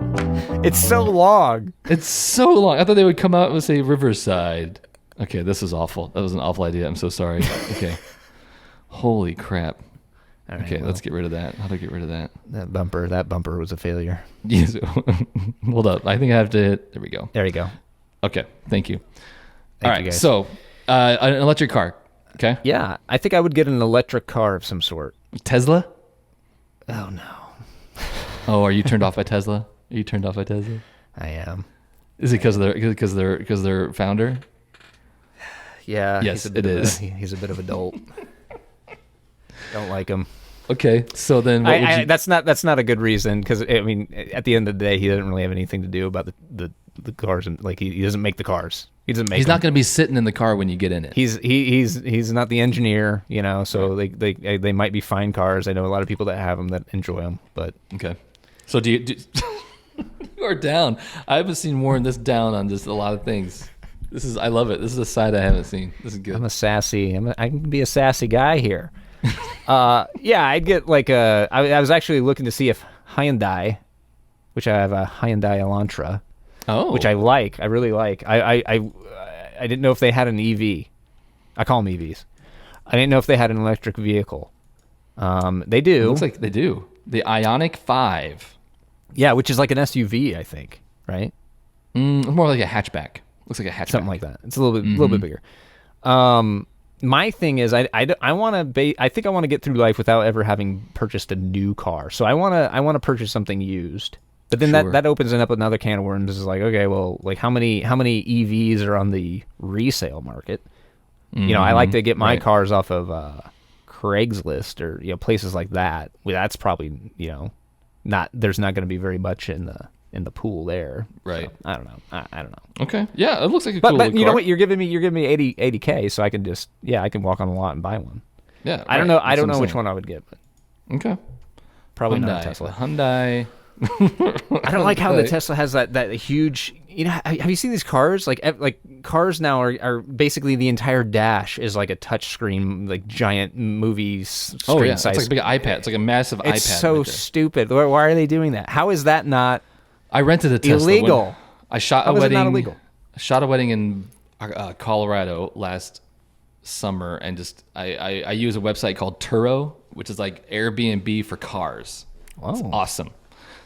It's so long. It's so long. I thought they would come out and say Riverside. Okay, this is awful. That was an awful idea. I'm so sorry. Okay. Holy crap. Right, okay, let's get rid of that. How do I get rid of that? That bumper was a failure. Yes. Hold up. I think I have to hit. There we go. There you go. Okay. Thank you. Thank All right. you guys. So, an electric car. Okay. Yeah, I think I would get an electric car of some sort. Tesla? Oh no. Oh, are you turned off by Tesla? Are you turned off by Tesla? I am. Is it because their founder? Yeah. Yes, it is. He's a bit of a dolt. Don't like him. Okay, so then what would you... that's not a good reason because I mean at the end of the day he doesn't really have anything to do about the cars and like he doesn't make the cars. He doesn't make. He's them. not going to be sitting in the car when you get in it. He's not the engineer, So they might be fine cars. I know a lot of people that have them that enjoy them, but okay. So do you you are down. I haven't seen Warren this down on just a lot of things. I love it. This is a side I haven't seen. This is good. I can be a sassy guy here. Yeah, I'd get like I was actually looking to see if Hyundai, which I have a Hyundai Elantra, which I really like. I didn't know if they had an EV. I call them EVs. I didn't know if they had an electric vehicle. They do. It looks like they do. The Ioniq 5. Yeah, which is like an SUV, I think, right? More like a hatchback. Looks like a hatchback. Something like that. It's a little bit bigger. My thing is, I want to. I think I want to get through life without ever having purchased a new car. So I want to purchase something used. But then that opens up another can of worms. It's like, okay, well, like how many EVs are on the resale market? I like to get my cars off of Craigslist or places like that. Well, that's probably not. There's not going to be very much in the pool there. Right. So, I don't know. I don't know. Okay. Yeah, it looks like a cool But you car. know what? You're giving me 80K, so I can just I can walk on the lot and buy one. Yeah. I don't know. I don't know which one I would get, but okay. probably Hyundai. not a Tesla. Hyundai. I don't like how the Tesla has that huge. Have you seen these cars? Like cars now are basically the entire dash is like a touch screen, like giant movie screen Oh yeah, size. it's like a big iPad. It's like a massive iPad. It's so right there. stupid. Why are they doing that? How is that not I rented a Tesla. illegal? I shot How a is it wedding. not illegal? I shot a wedding in Colorado last summer, and just I use a website called Turo, which is like Airbnb for cars. Oh. It's awesome.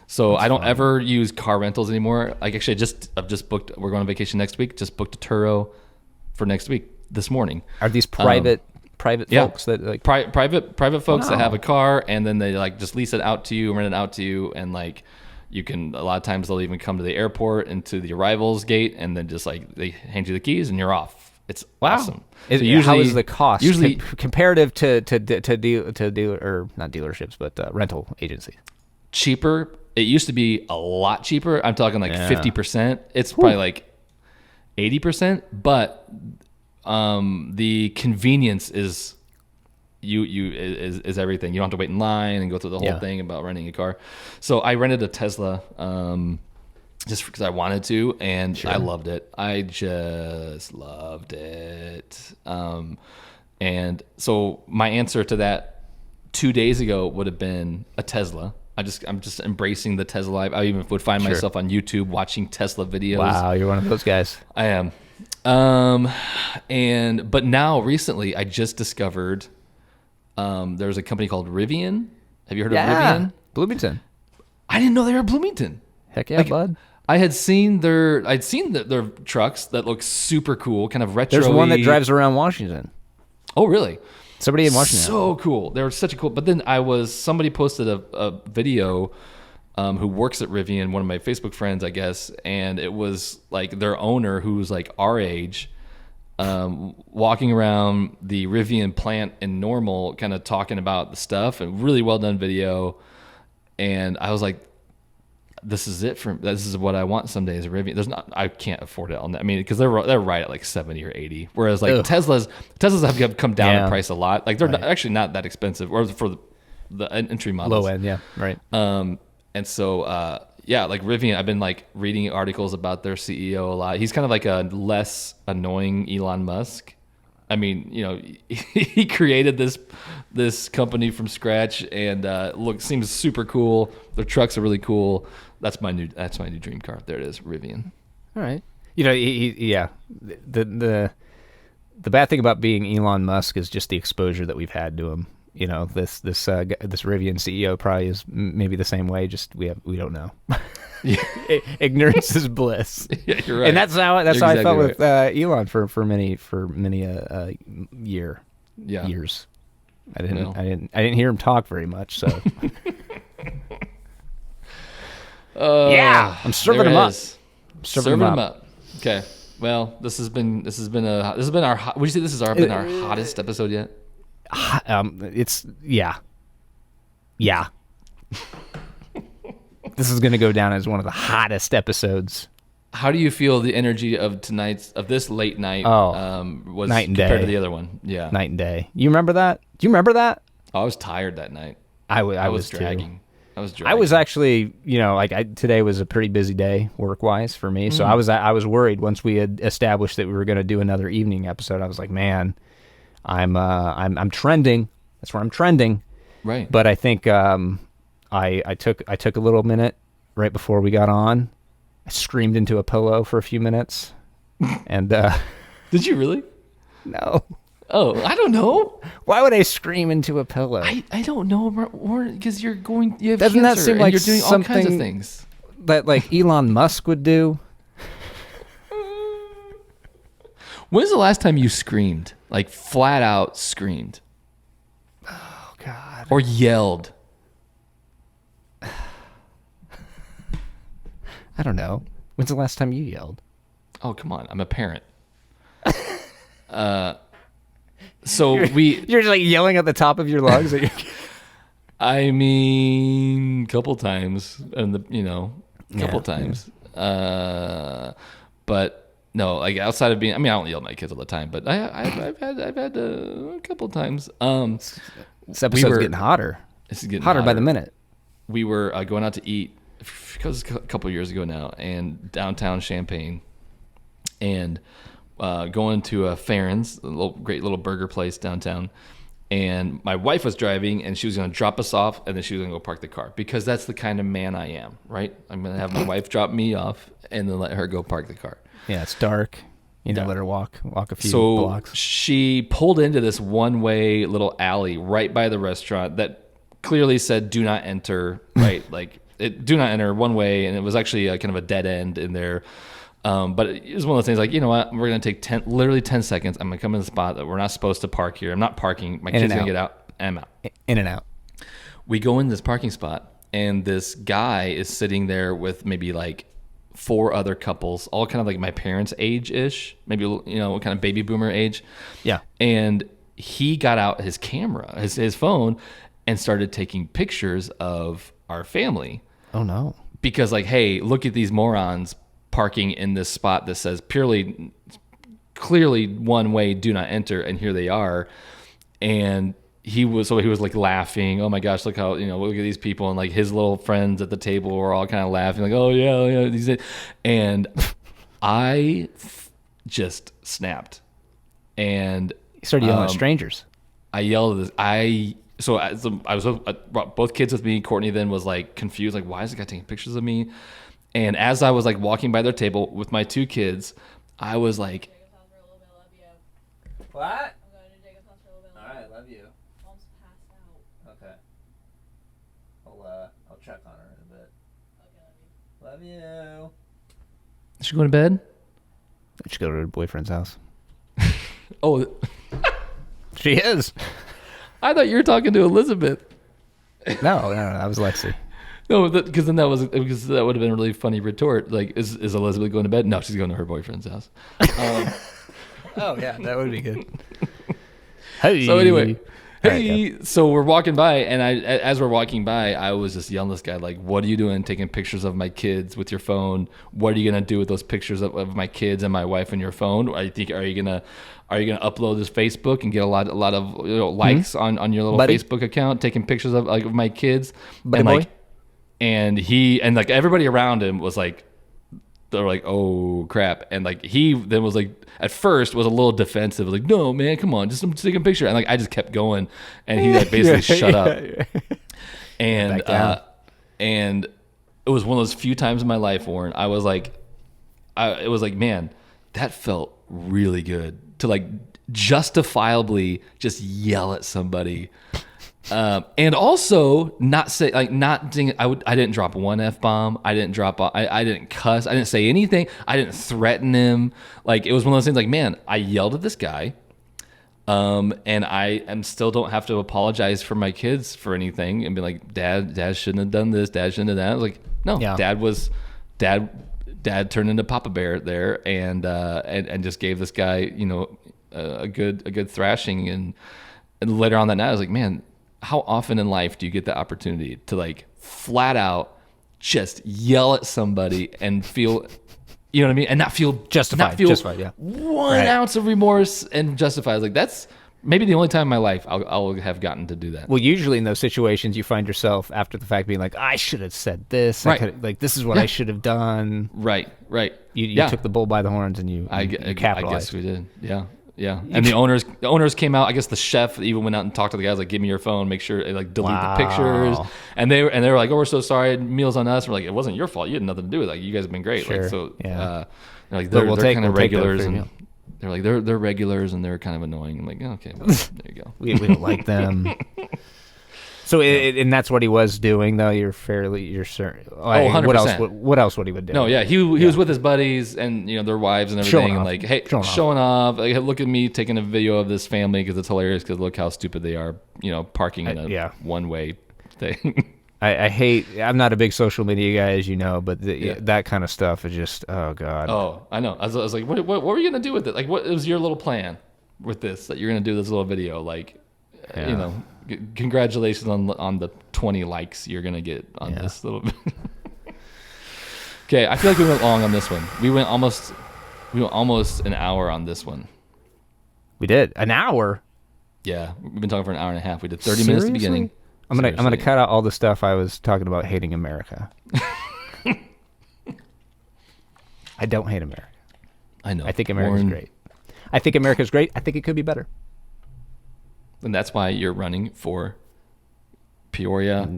So I don't ever use car rentals anymore. Like actually, I've just booked. We're going on vacation next week. Just booked a Turo for next week this morning. Are these private Yeah. folks that like Private folks that Wow. have a car, and then they like just lease it out to you, rent it out to you, and like you can. A lot of times they'll even come to the airport and to the arrivals gate, and then just like they hand you the keys and you're off. It's awesome. How is the cost Usually comparative to dealer or not dealerships but rental agencies? cheaper. It used to be a lot cheaper. I'm talking like 50%. It's probably like 80%, but the convenience is is everything. You don't have to wait in line and go through the whole thing about renting a car. So I rented a Tesla just because I wanted to, and I loved it. I just loved it. And so my answer to that 2 days ago would have been a Tesla. I'm just embracing the Tesla life. I even would find myself on YouTube watching Tesla videos. Wow, you're one of those guys. I am. But now recently I just discovered there's a company called Rivian. Have you heard of Rivian? Bloomington. I didn't know they were Bloomington. Heck yeah, bud. I had seen their trucks that look super cool, kind of retro. There's one that drives around Washington. Oh, really? Somebody in Washington. So cool. They were such a cool. But then somebody posted a video who works at Rivian, one of my Facebook friends, I guess, and it was like their owner, who's like our age, walking around the Rivian plant in Normal, kind of talking about the stuff, and really well done video. And I was like, this is what I want someday is a Rivian. I can't afford it on that. I mean, because they're right at like 70 or 80, whereas like Teslas have come down in price a lot. Like they're actually not that expensive, or for the entry models, Low end, yeah, right. And so like Rivian, I've been like reading articles about their CEO a lot. He's kind of like a less annoying Elon Musk. I mean, he created this company from scratch, and seems super cool. Their trucks are really cool. That's my new dream car. There it is, Rivian. All right. The bad thing about being Elon Musk is just the exposure that we've had to him. This Rivian CEO probably is maybe the same way. Just we don't know. Ignorance is bliss. Yeah, you're right. And that's how Exactly I felt right. with Elon for many years. I didn't hear him talk very much. So I'm serving him up. Serving him up. Okay. Well, this has been our. Would you say this has been our hottest episode yet? It's yeah. This is going to go down as one of the hottest episodes. How do you feel the energy of this late night was night and compared day. to the other one? Yeah. Night and day. You remember that? Do you remember that? I was tired that night. I was too. dragging. I was actually, today was a pretty busy day work-wise for me. So I was worried once we had established that we were going to do another evening episode. I was like, man, I'm trending. That's where I'm trending. Right. But I think I took a little minute right before we got on. I screamed into a pillow for a few minutes. And did you really? No. Oh, I don't know. Why would I scream into a pillow? I don't know, because you have Doesn't cancer that seem and like you're doing all kinds of something things that like Elon Musk would do? When's the last time you screamed? Like flat out screamed? Oh God. Or yelled? I don't know. When's the last time you yelled? Oh, come on. I'm a parent. So You're just like yelling at the top of your lungs. I mean, couple times, and couple times. But no, like outside of being, I don't yell at my kids all the time, but I've had a couple times. This episode's getting hotter. This is getting hotter by the minute. We were going out to eat because a couple years ago now, and downtown Champaign, and going to a Farron's, a great little burger place downtown. And my wife was driving, and she was going to drop us off, and then she was going to go park the car, because that's the kind of man I am, right? I'm going to have my wife drop me off, and then let her go park the car. Yeah, it's dark. Let her walk a few blocks. She pulled into this one-way little alley right by the restaurant that clearly said "Do not enter." Right, like "Do not enter" one way, and it was actually kind of a dead end in there. But it was one of those things like, you know what? We're gonna take literally 10 seconds. I'm gonna come in the spot that we're not supposed to park here. I'm not parking. My kid's gonna get out. And I'm out. In and out. We go in this parking spot, and this guy is sitting there with maybe like 4 other couples, all kind of like my parents' age-ish, maybe, you know, kind of baby boomer age. Yeah. And he got out his camera, his phone, and started taking pictures of our family. Oh, no. Because like, hey, look at these morons parking in this spot that says clearly one way, do not enter, and here they are. And he was like laughing. Oh my gosh, look how, you know, look at these people, and like his little friends at the table were all kind of laughing, like, oh yeah. And I just snapped, and You started yelling at strangers. I yelled at this. So I was brought both kids with me. Courtney then was like confused, like, why is the guy taking pictures of me? And as I was like walking by their table with my 2 kids, I was like, What? I'm going to Jacob's house for a little bit. All right, love you. Mom's passed out. Okay. I'll check on her in a bit. Okay, love you. Love you. is she going to bed? She go to her boyfriend's house. Oh, She is. I thought you were talking to Elizabeth. No, that was Lexi. No, because then that would have been a really funny retort. Like, is Elizabeth going to bed? No, she's going to her boyfriend's house. Oh yeah, that would be good. Hey. So anyway, Right, so we're walking by, and as we're walking by, I was just yelling at this guy, like, what are you doing taking pictures of my kids with your phone? What are you going to do with those pictures of my kids and my wife on your phone? Are you going to upload this Facebook and get a lot of, you know, likes on your little Buddy. Facebook account taking pictures of like of my kids? Buddy and boy. like, and he and like everybody around him was like, they're like, oh crap. And like he then was like, at first was a little defensive, like, no man, come on, just take a picture. And like I just kept going, and he like basically shut up. And Back down. and it was one of those few times in my life, Warren, I was like, it was like, man, that felt really good to like justifiably just yell at somebody. And also not say like not ding, I didn't drop one F-bomb. I didn't cuss. I didn't say anything. I didn't threaten him. Like it was one of those things like, man, I yelled at this guy. And I still don't have to apologize for my kids for anything and be like, Dad shouldn't have done this. Dad shouldn't have done that. I was like, no, Yeah. Dad turned into Papa Bear there and just gave this guy, you know, a good thrashing. And later on that night, I was like, man, how often in life do you get the opportunity to like flat out just yell at somebody and feel, you know what I mean? And not feel Justified, yeah. 1 Right. ounce of remorse and justified. Like that's maybe the only time in my life I'll have gotten to do that. Well, usually in those situations, you find yourself after the fact being like, I should have said this. Right. Like, this is what I should have done. Right. You took the bull by the horns and you I capitalized. guess we did. Yeah. And the owners came out. I guess the chef even went out and talked to the guys, like, give me your phone, make sure like delete Wow. the pictures. And they were like, oh, we're so sorry, meal's on us. We're like, it wasn't your fault. You had nothing to do with it. Like, you guys have been great. Sure. Like, so Yeah. they're like But they're kind of we'll take that regulars, for and you. they're like they're regulars, and they're kind of annoying. I'm like, okay, well, there you go. We don't like them. So and that's what he was doing, though. You're certain. Like, 100%. What else would he would do? No, yeah, he was with his buddies and their wives and everything, Showing and off. like, hey, Showing showing off. Like, hey, look at me taking a video of this family because it's hilarious. Because look how stupid they are, parking in a one-way thing. I hate. I'm not a big social media guy, as you know, but that kind of stuff is just. Oh God. Oh, I know. I was like, what were you gonna do with it? Like, what was your little plan with this? That you're gonna do this little video? Like, congratulations on the 20 likes you're gonna get on this little. Okay, I feel like we went long on this one. We went almost an hour on this one. We did an hour. Yeah, we've been talking for an hour and a half. We did 30 minutes at the beginning. I'm gonna cut out all the stuff I was talking about hating America. I don't hate America. I know. I think America's great. I think America's great. I think it could be better. And that's why you're running for Peoria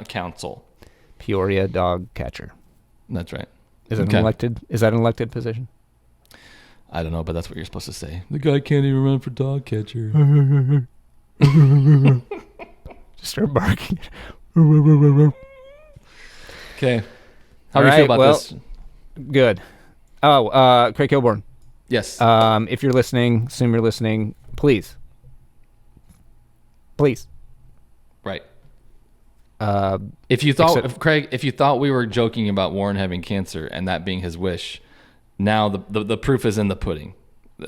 Council. Peoria dog catcher. That's right. Is that an elected position? I don't know, but that's what you're supposed to say. The guy can't even run for dog catcher. Just start barking. Okay. How All do you feel right, about well- this? Good. Oh, Craig Kilborn. Yes. If you're listening, assume you're listening. Please. Right. Uh, If you thought, Except- Craig, if you thought we were joking about Warren having cancer and that being his wish, now the proof is in the pudding.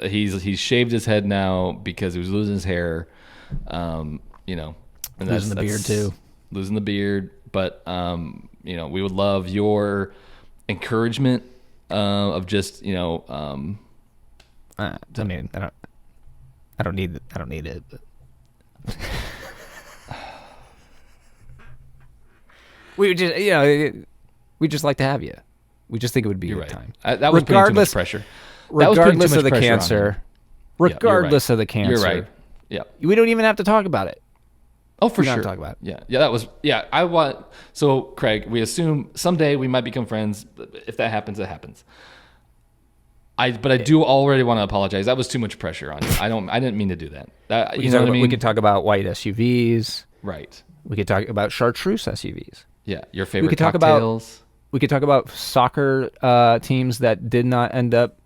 He's shaved his head now because he was losing his hair. And Losing the beard, too. Losing the beard, but we would love your encouragement of just I mean, I don't need it. But. we just like to have you. We just think it would be a You're good right. time. That was putting too much pressure. That was putting too Regardless much of the pressure on him. cancer, Yeah, you're regardless right. of the cancer, You're right. Yeah. we don't even have to talk about it. Oh, for We don't sure. talk about it. Yeah. Yeah. That was. Yeah. I want. So, Craig, we assume someday we might become friends. If that happens, it happens. But I do already want to apologize. That was too much pressure on you. I didn't mean to do that. We could talk about white SUVs. Right. We could talk about chartreuse SUVs. Yeah. Your favorite could talk cocktails. We could talk about soccer teams that did not end up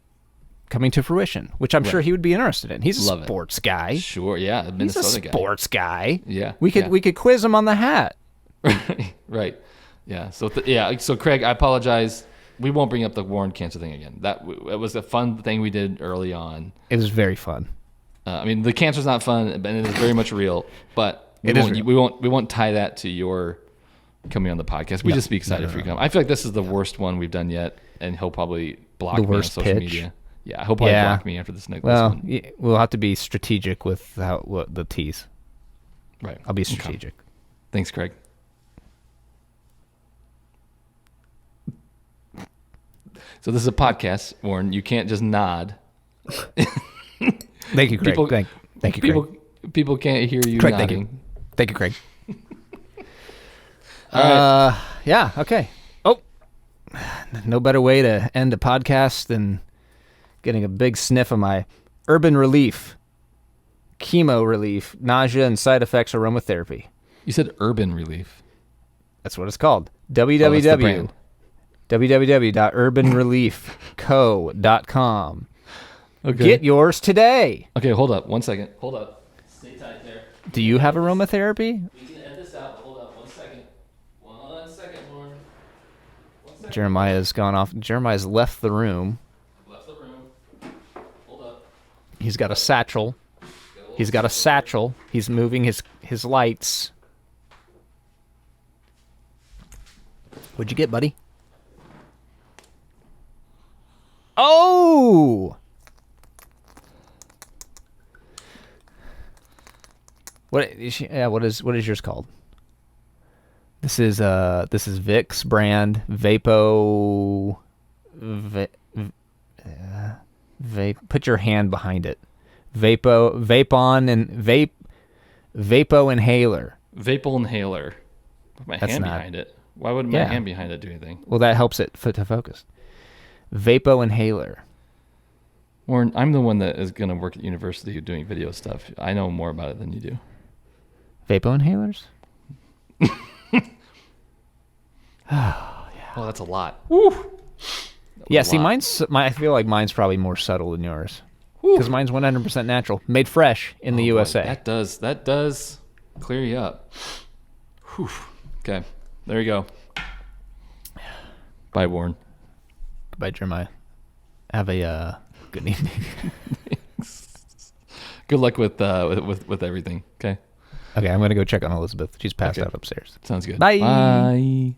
coming to fruition, which I'm sure he would be interested in. He's a Love it. sports guy. Sure. Yeah. He's a Minnesota guy. sports guy. Yeah, We could yeah. we could quiz him on the hat. Right. Yeah. So So Craig, I apologize. We won't bring up the Warren cancer thing again. It was a fun thing we did early on. It was very fun. I mean, the cancer's not fun, and it is very much real. But It is real. we won't tie that to your coming on the podcast. We just be excited for you to come. I feel like this is the worst one we've done yet, and he'll probably block The me on worst social pitch? media. Yeah, he'll probably block me after this next Well, one. we'll have to be strategic with what the tease. Right. I'll be Okay. strategic. Thanks, Craig. So this is a podcast, Warren. You can't just nod. Thank you, Craig. People- thank you, Craig. People can't hear you Craig, nodding. Thank you, Craig. All right. Yeah, okay. Oh, no better way to end a podcast than getting a big sniff of my Urban Relief, Chemo Relief, Nausea and Side Effects Aromatherapy. You said Urban Relief. That's what it's called. Oh, that's the brand. www.urbanreliefco.com. Okay. Get yours today. Okay, hold up. 1 second. Hold up. Stay tight there. Do you have aromatherapy? We can edit this out, but hold up 1 second. 1 second, Warren. 1 second. Jeremiah's gone off. Jeremiah's left the room. Left the room. Hold up. He's got a satchel. He's got a satchel. He's moving his lights. What'd you get, buddy? Oh! What is yours called? This is Vicks brand Vapo vape. Put your hand behind it. Vapo inhaler. Vapor inhaler. Put my That's hand not- behind it. Why would my Yeah. hand behind it do anything? Well, that helps it to focus. Vapo inhaler. Warren, I'm the one that is going to work at university doing video stuff. I know more about it than you do. Vapo inhalers? Oh, that's a lot. Woo! That was Yeah, a see, lot. I feel like mine's probably more subtle than yours. Because mine's 100% natural. Made fresh in the Oh, boy, USA. That does clear you up. Whew. Okay, there you go. Bye, Warren. Goodbye, Jeremiah. Have a good evening. Good luck with everything. Okay, Okay, I'm going to go check on Elizabeth. She's passed Okay. out upstairs. sounds good. Bye. Bye.